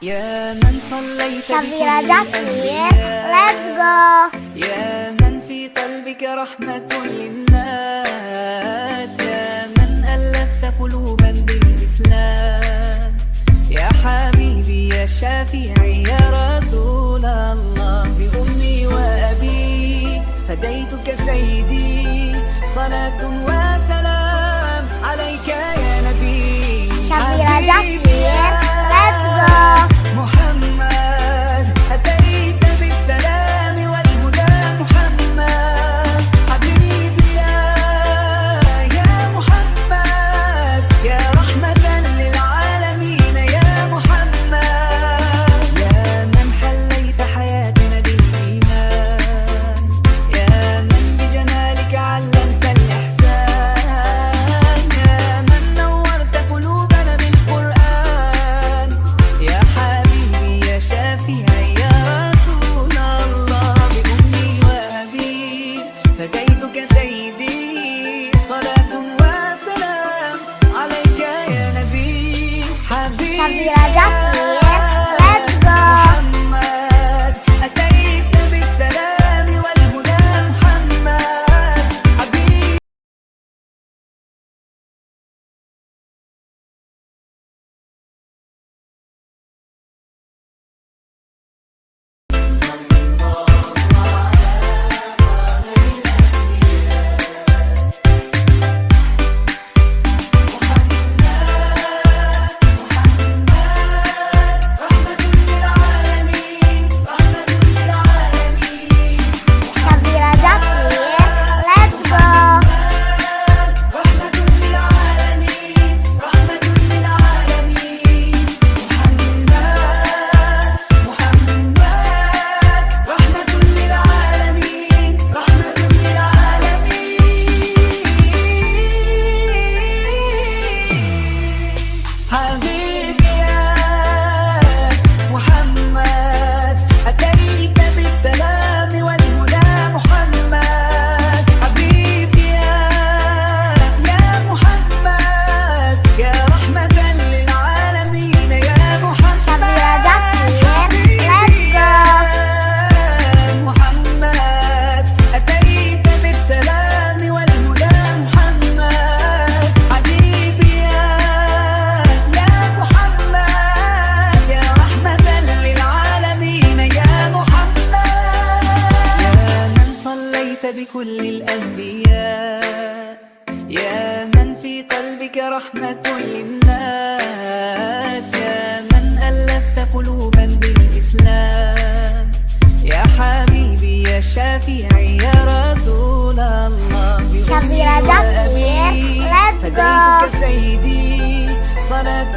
يا من صليت شفيرة بكل جاكير. Let's الأنبياء، go. يا من في قلبك رحمة للناس، يا من ألفت قلوبا بالإسلام، يا حبيبي يا شافعي يا رسول الله، بأمي وأبي فديتك سيدي، صلاة وسلام عليك يا نبي. شفيرة جاكير. Let's go. محمد أتيت بالسلام والهدى، محمد حبيبي يا محمد، يا رحمة للعالمين يا محمد، يا من حليت حياتنا بالإيمان، يا من بجمالك علمت الإحسان، يا من نورت قلوبنا بالقرآن، يا حبيبي يا شافعي يا رسول الله، بأمي وأبي فديتك سيدي، صلاة وسلام عليك يا نبي. حبيبي شفيرة جاكير. Let's go. محمد أتيت بالسلام والهدى، محمد حبيبي. شفيرة جاكير. Let's go. رحمة للعالمين، رحمة للعالمين، محمد رحمة للعالمين، رحمة للعالمين. حبيبي يا محمد أتيت بالسلام والهدى، محمد حبيبي يا محمد، يا رحمة للعالمين يا محمد. شفيرة جاكير. Let's go. محمد أتيت بالسلام والهدى، محمد حبيبي يا محمد، يا رحمة للعالمين يا محمد، يا من صليت بكل الأنبياء، يا من في قلبك رحمة للناس، يا من ألفت قلوبا بالإسلام، يا حبيبي يا شافعي يا رسول الله، شفيرة جاكير. Let's go. فديتك سيدي، صلاة